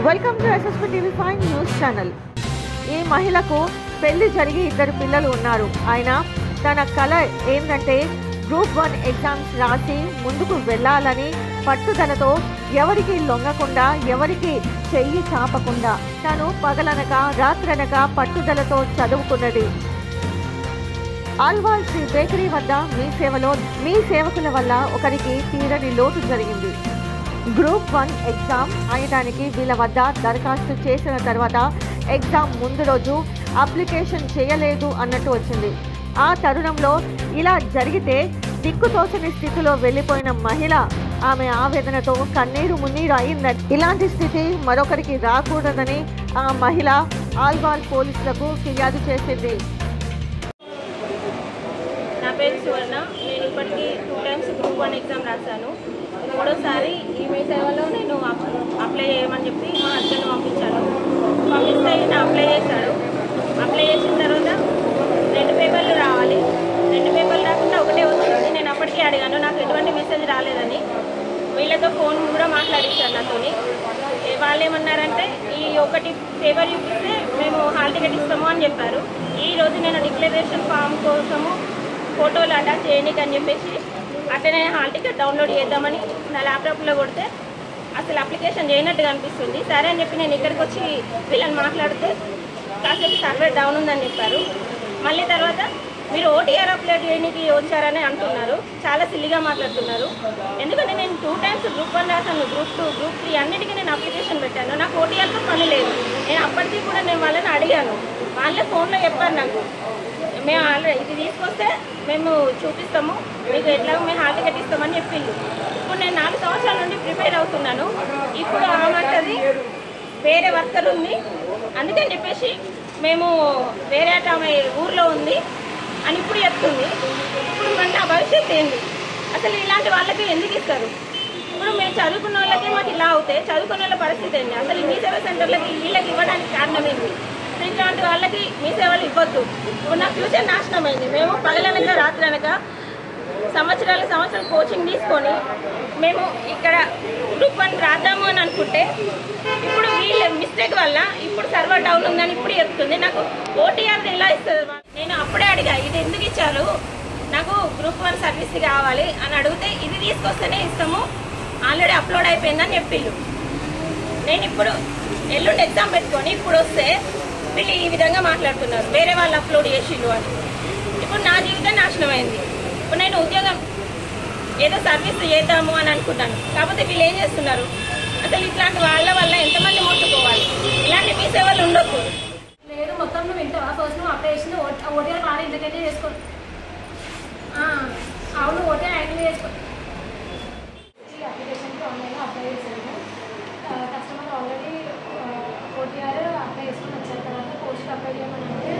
Welcome to SSP TV 5 news channel. ఈ మహిళకు పెళ్లి జరిగి 2 పిల్లలు ఉన్నారు. ఆయన తన కల ఏంటంటే గ్రూప్ 1 ఎగ్జామ్స్ రాసి ముందుకు వెళ్ళాలని పట్టుదలతో ఎవరికి లొంగకుండా ఎవరికి చెయ్యి చాపకుండా తను పగలనక రాత్రనక పట్టుదలతో చదువుకున్నది. ఆల్వాల్ శ్రీ బేకరీ వద్ద మీ సేవకుల వల్ల ఒకరికి తీరని లోటు జరిగింది. గ్రూప్ 1 ఎగ్జామ్ రాయడానికి వీళ్ళ వద్ద దరఖాస్తు చేసిన తర్వాత ఎగ్జామ్ ముందు రోజు అప్లికేషన్ చేయలేదు అన్నట్టు వచ్చింది. ఆ తరుణంలో ఇలా జరిగితే దిక్కుతోచని స్థితిలో వెళ్ళిపోయిన మహిళ ఆమె ఆవేదనతో కన్నీరు మున్నీరు అయిందని, ఇలాంటి స్థితి మరొకరికి రాకూడదని ఆ మహిళ ఆల్వాల్ పోలీసులకు ఫిర్యాదు చేసింది. నా పేరు సువర్ణ. నేను ఇప్పటికీ 2 టైమ్స్ గ్రూప్ 1 ఎగ్జామ్ రాశాను. 3వ ఈ మీ సేవలో నేను అప్లై చేయమని చెప్పి మా హస్బెండ్ పంపించాను. పంపిస్తే నేను అప్లై చేశాడు. అప్లై చేసిన తర్వాత 2 పేపర్లు రావాలి. 2 పేపర్లు రాకుండా ఒకటే వస్తుంది. నేను అప్పటికే అడిగాను, నాకు ఎటువంటి మెసేజ్ రాలేదని. వీళ్ళతో ఫోన్ కూడా మాట్లాడించాను నాతోని. వాళ్ళు ఏమన్నారంటే ఈ ఒకటి పేపర్ చూపిస్తే మేము హాల్ టికెట్ ఇస్తాము అని చెప్పారు. ఈరోజు నేను డిక్లరేషన్ ఫామ్ కోసము ఫోటోలు అటాచ్ చేయడానికి అని చెప్పేసి అట్లనే హాల్ టికెట్ డౌన్లోడ్ చేద్దామని నా ల్యాప్టాప్లో కొడితే అసలు అప్లికేషన్ చేయనట్టుగా అనిపిస్తుంది. సరే అని చెప్పి నేను ఇక్కడికి వచ్చి వీళ్ళని మాట్లాడితే కాసేపు సర్వర్ డౌన్ ఉందని చెప్పారు. మళ్ళీ తర్వాత మీరు ఓటీఆర్ అప్లోడ్ చేయడానికి వచ్చారని అంటున్నారు. చాలా సిల్లిగా మాట్లాడుతున్నారు. ఎందుకంటే నేను 2 టైమ్స్ గ్రూప్ 1 రాశాను, గ్రూప్ 2, గ్రూప్ 3 అన్నిటికీ నేను అప్లికేషన్ పెట్టాను. నాకు ఓటీఆర్తో పని లేదు. నేను అప్పటికీ కూడా నేను వాళ్ళని అడిగాను. వాళ్ళే ఫోన్లో చెప్పారు నాకు, మేము ఆల్రెడీ ఇది తీసుకొస్తే మేము చూపిస్తాము, మీకు ఎట్లా మేము హాల్ టికెట్ ఇస్తామని చెప్పింది. ఇప్పుడు నేను 4 సంవత్సరాల నుండి ప్రిపేర్ అవుతున్నాను. ఇప్పుడు ఆమెది వేరే వర్కర్ ఉంది, అందుకని చెప్పేసి మేము వేరే ఆమె ఊర్లో ఉంది అని ఇప్పుడు చెప్తుంది. ఇప్పుడు నా భవిష్యత్తు ఏంటి? అసలు ఇలాంటి వాళ్ళకి ఎందుకు ఇస్తారు? ఇప్పుడు మేము చదువుకున్న వాళ్ళకి మాకు ఇలా అవుతాయి, చదువుకున్న వాళ్ళ పరిస్థితి ఏంటి? అసలు మీ సేవా సెంటర్లకి వీళ్ళకి ఇవ్వడానికి కారణం ఏంటి? ఇట్లాంటి వాళ్ళకి మీ సేవలు ఇవ్వద్దు. ఇప్పుడు నా ఫ్యూచర్ నాశనం అయింది. మేము పగలనక రాత్రనక సంవత్సరాలు కోచింగ్ తీసుకొని మేము ఇక్కడ గ్రూప్ 1 రాద్దాము అని అనుకుంటే ఇప్పుడు వీళ్ళ మిస్టేక్ వల్ల ఇప్పుడు సర్వర్ డౌన్ ఉందని ఇప్పుడు చెప్తుంది. నాకు ఓటీఆర్ ఎలా ఇస్తుంది? నేను అప్పుడే అడిగా, ఇది ఎందుకు ఇచ్చారు, నాకు గ్రూప్ 1 సర్వీస్ కావాలి అని అడిగితే ఇది తీసుకొస్తేనే ఇస్తాము, ఆల్రెడీ అప్లోడ్ అయిపోయిందని చెప్పిళ్ళు. నేను ఇప్పుడు ఎల్లుండి ఎగ్జామ్ పెట్టుకొని ఇప్పుడు వస్తే వీళ్ళు ఈ విధంగా మాట్లాడుతున్నారు, వేరే వాళ్ళు అప్లోడ్ చేసిళ్ళు అని. ఇప్పుడు నా జీవితం నాశనం అయింది. ఇప్పుడు నేను ఉద్యోగం ఏదో సర్వీస్ చేద్దాము అని అనుకుంటాను, కాకపోతే వీళ్ళు ఏం చేస్తున్నారు? అసలు ఇట్లాంటి వాళ్ళ వల్ల ఎంతమంది మోసపోవాలి? ఇలాంటి మీ సేవలు ఉండొద్దు. లేదు, మొత్తం నువ్వు వింటావా? ఫస్ట్ నువ్వు అప్లై చేసింది ఓటీఆర్ బాగా ఇంతకైతే చేసుకో. అవును, ఓటీఆర్ యాక్టివ్ చేసుకో. అప్లికేషన్కి ఆన్లైన్లో అప్లై చేశాను. కస్టమర్ ఆల్రెడీ ఓటీఆర్ అప్లై చేసుకొని వచ్చిన తర్వాత పోస్ట్కి అప్లై చేయమని అంటే